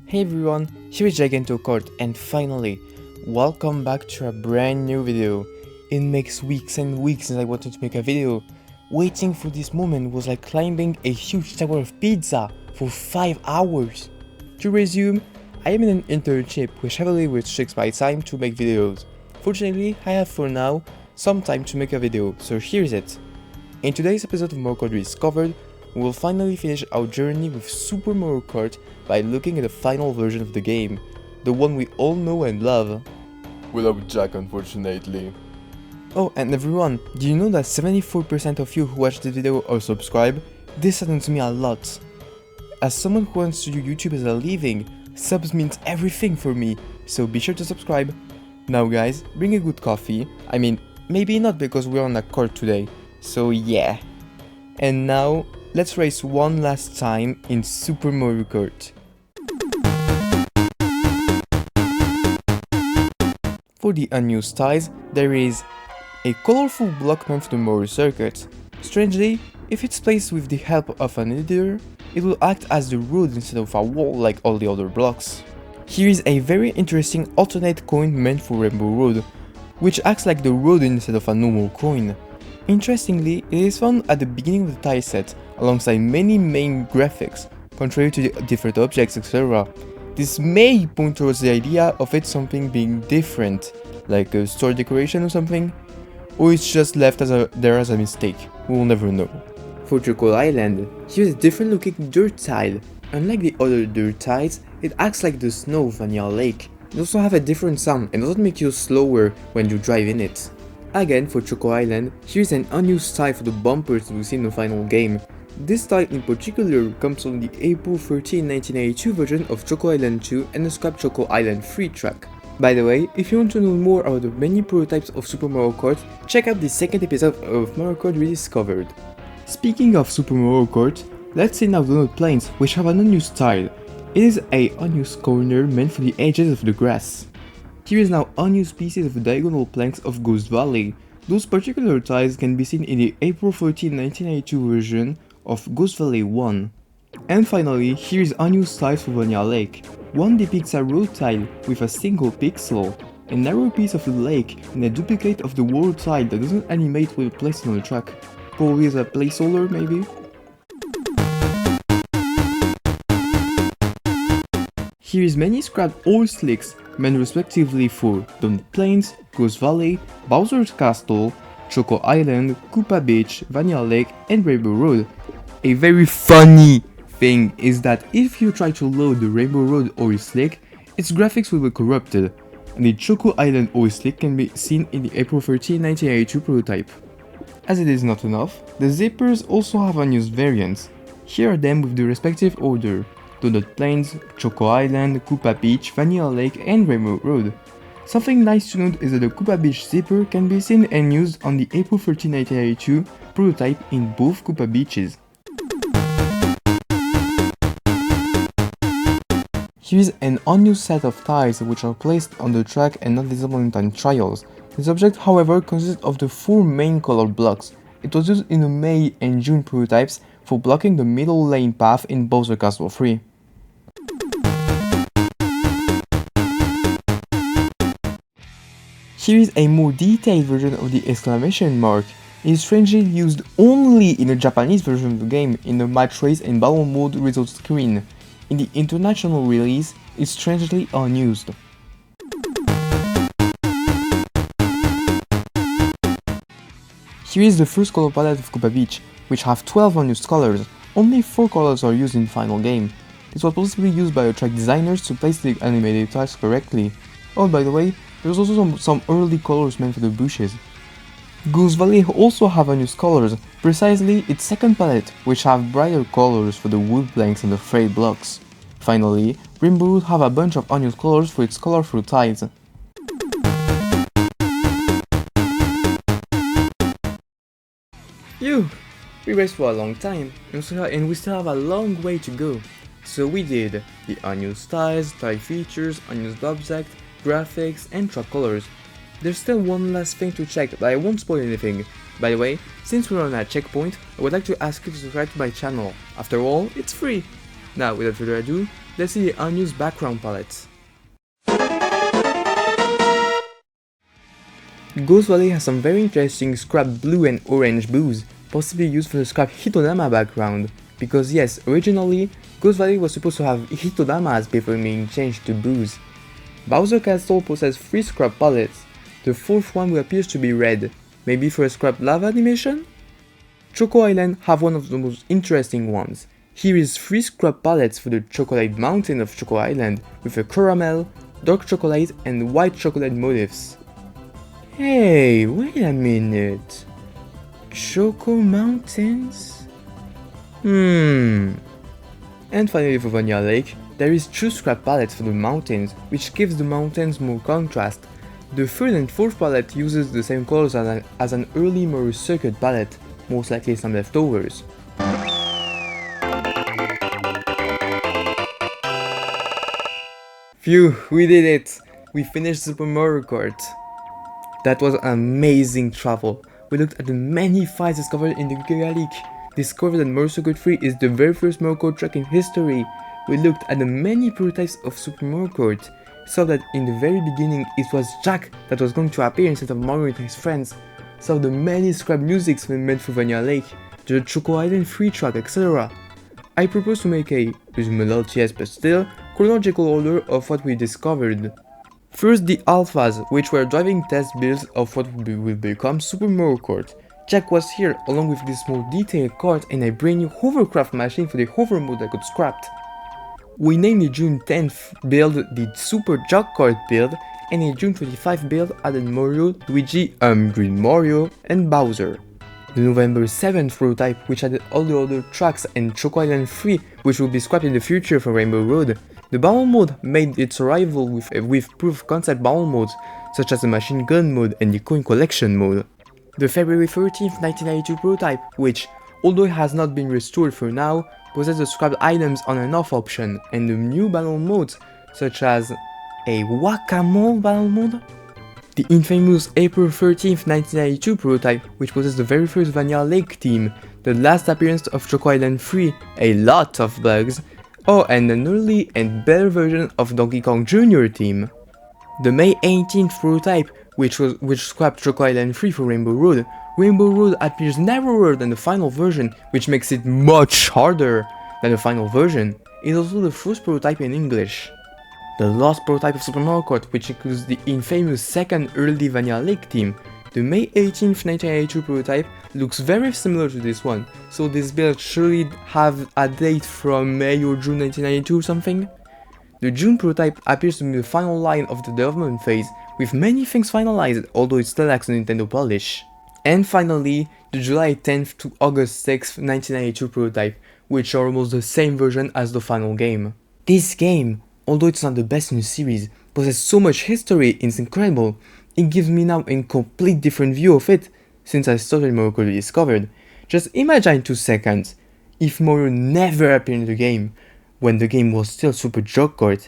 Hey everyone, here is GigantoGaming and finally, welcome back to a brand new video. It makes weeks and weeks since I wanted to make a video. Waiting for this moment was like climbing a huge tower of pizza for 5 hours. To resume, I am in an internship which heavily restricts my time to make videos. Fortunately, I have for now some time to make a video, so here's it. In today's episode of Mario Kart Rediscovered, we will finally finish our journey with Super Mario Kart by looking at the final version of the game, the one we all know and love. Without Jack, unfortunately. Oh, and everyone, do you know that 74% of you who watch this video or subscribe? This saddens me a lot. As someone who wants to do YouTube as a living, subs means everything for me, so be sure to subscribe. Now guys, bring a good coffee. I mean, maybe not because we're on a kart today, so yeah. And now, let's race one last time in Super Mario Kart. For the unused ties, there is a colorful block meant for the Mario circuit. Strangely, if it's placed with the help of an editor, it will act as the road instead of a wall like all the other blocks. Here is a very interesting alternate coin meant for Rainbow Road, which acts like the road instead of a normal coin. Interestingly, it is found at the beginning of the tie set, alongside many main graphics, contrary to the different objects, etc. This may point towards the idea of it something being different, like a store decoration or something, or it's just left there as a mistake, we will never know. For Choco Island, here's a different looking dirt tile. Unlike the other dirt tiles, it acts like the snow of Vanilla Lake. It also has a different sound and doesn't make you slower when you drive in it. Again, for Choco Island, here's an unused tile for the bumpers we see in the final game. This tile in particular comes from the April 13, 1982 version of Choco Island 2 and the scrapped Choco Island 3 track. By the way, if you want to know more about the many prototypes of Super Mario Kart, check out the second episode of Mario Kart Rediscovered. Speaking of Super Mario Kart, let's see now the donut planes which have an unused tile. It is a unused corner meant for the edges of the grass. Here is now unused pieces of the diagonal planks of Ghost Valley. Those particular tiles can be seen in the April 14, 1992 version of Ghost Valley 1. And finally, here is unused tiles for Vanilla Lake. One depicts a road tile with a single pixel, a narrow piece of the lake, and a duplicate of the world tile that doesn't animate when placed on the track. Probably as a placeholder, maybe? Here is many scrapped oil slicks meant respectively for Donut Plains, Ghost Valley, Bowser's Castle, Choco Island, Koopa Beach, Vanilla Lake, and Rainbow Road. A very funny thing is that if you try to load the Rainbow Road oil slick, its graphics will be corrupted, and the Choco Island oil slick can be seen in the April 13, 1982 prototype. As it is not enough, the zippers also have unused variants. Here are them with the respective order: Donut Plains, Choco Island, Koopa Beach, Vanilla Lake, and Rainbow Road. Something nice to note is that the Koopa Beach zipper can be seen and used on the April 13, 1982 prototype in both Koopa Beaches. Here is an unused set of tiles which are placed on the track and not visible in time trials. This object, however, consists of the 4 main colored blocks. It was used in the May and June prototypes for blocking the middle lane path in Bowser's Castle 3. Here is a more detailed version of the exclamation mark. It is strangely used only in the Japanese version of the game in the match race and battle mode results screen. In the international release, it's strangely unused. Here is the first color palette of Koopa Beach, which have 12 unused colors. Only 4 colors are used in the final game. This was possibly used by the track designers to place the animated tiles correctly. Oh, by the way, there's also some early colors meant for the bushes. Ghost Valley also have unused colors, precisely its second palette, which have brighter colors for the wood planks and the frayed blocks. Finally, Rainbow Road have a bunch of unused colors for its colorful tiles. We raced for a long time, and we still have a long way to go. So we did the unused tiles, tile features, unused object, graphics, and track colors. There's still one last thing to check, but I won't spoil anything. By the way, since we're on a checkpoint, I would like to ask you to subscribe to my channel. After all, it's free. Now, without further ado, let's see the unused background palette. Ghost Valley has some very interesting scrap blue and orange blues, possibly used for the scrap Hitodama background, because yes, originally, Ghost Valley was supposed to have Hitodamas before being changed to blues. Bowser Castle possesses 3 scrap palettes, the 4th one will appear to be red, maybe for a scrap lava animation? Choco Island have one of the most interesting ones. Here is 3 scrap palettes for the chocolate mountain of Choco Island, with a caramel, dark chocolate and white chocolate motifs. Hey, wait a minute. Choco Mountains? And finally for Vanilla Lake, there is 2 scrap palettes for the mountains, which gives the mountains more contrast. The 3rd and 4th palette uses the same colors as an early Mario Circuit palette, most likely some leftovers. Phew, we did it! We finished Super Mario Kart. That was an amazing travel. We looked at the many fights discovered in the Giga League, discovered that Mario Circuit 3 is the very first Mario Kart track in history. We looked at the many prototypes of Super Mario Kart, saw that in the very beginning it was Jack that was going to appear instead of Mario and his friends, saw the many scrap musics made for Vanilla Lake, the Choco Island free track, etc. I propose to make a, presumably not yes but still, chronological order of what we discovered. First the alphas, which were driving test builds of what will become Super Mario Kart. Jack was here along with this more detailed kart and a brand new hovercraft machine for the hover mode that got scrapped. We named the June 10th build the Super Jug Kart build, and a June 25th build added Mario, Luigi, Green Mario, and Bowser. The November 7th prototype, which added all the other tracks, and Choco Island 3, which will be scrapped in the future for Rainbow Road. The battle mode made its arrival with proof of concept battle modes, such as the machine gun mode and the coin collection mode. The February 13th, 1992 prototype, which, although it has not been restored for now, possesses the scrapped items on and off option, and the new battle modes, such as a Whack-A-Mole battle mode. The infamous April 13th, 1992 prototype, which possessed the very first Vanilla Lake theme, the last appearance of Choco Island 3, a lot of bugs, and an early and better version of Donkey Kong Jr. theme. The May 18th prototype, which scrapped Choco Island 3 for Rainbow Road. Rainbow Road appears narrower than the final version, which makes it much harder than the final version. It is also the first prototype in English. The last prototype of Super Mario Kart, which includes the infamous second early Vanilla Lake theme. The May 18th, 1982 prototype looks very similar to this one, so this build should have a date from May or June 1992 or something. The June prototype appears to be the final line of the development phase, with many things finalized, although it still lacks the Nintendo polish. And finally, the July 10th to August 6th, 1992 prototype, which are almost the same version as the final game. This game, although it's not the best in the series, possesses so much history, it's incredible. It gives me now a complete different view of it since I started Mario Kart Rediscovered. Just imagine 2 seconds, if Mario never appeared in the game, when the game was still Super Jug Kart.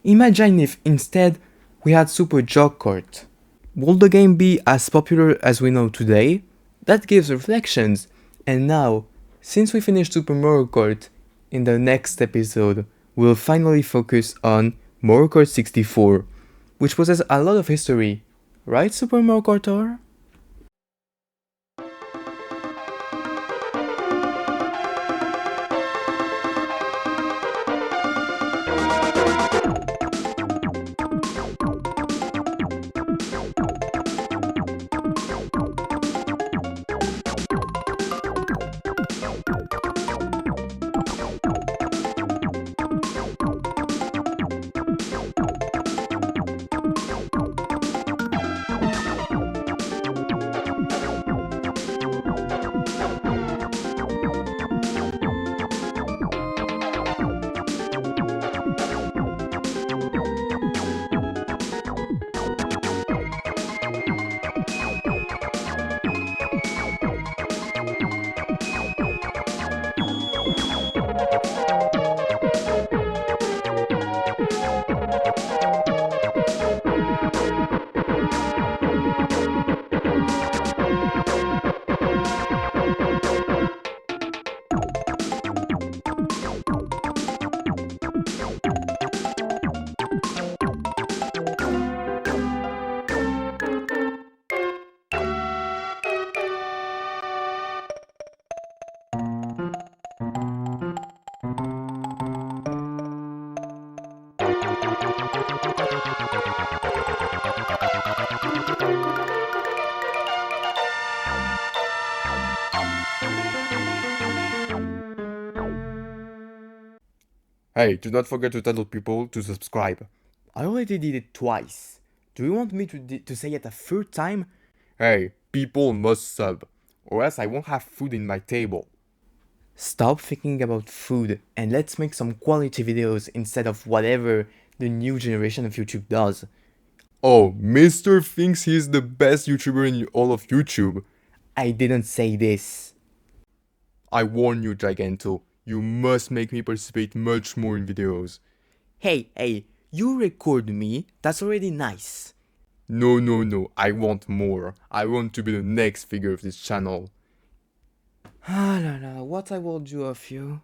Imagine if instead we had Super Jug Kart. Will the game be as popular as we know today? That gives reflections. And now, since we finished Super Mario Kart, in the next episode, we'll finally focus on Mario Kart 64, which possesses a lot of history. Right, Super Mario Kart Tour? Hey, do not forget to tell people to subscribe. I already did it twice. Do you want me to say it a third time? Hey, people must sub, or else I won't have food in my table. Stop thinking about food and let's make some quality videos instead of whatever the new generation of YouTube does. Oh, Mr. thinks he's the best YouTuber in all of YouTube. I didn't say this. I warn you, Giganto. You must make me participate much more in videos. Hey, you record me, that's already nice. No, I want more. I want to be the next figure of this channel. What I will do of you?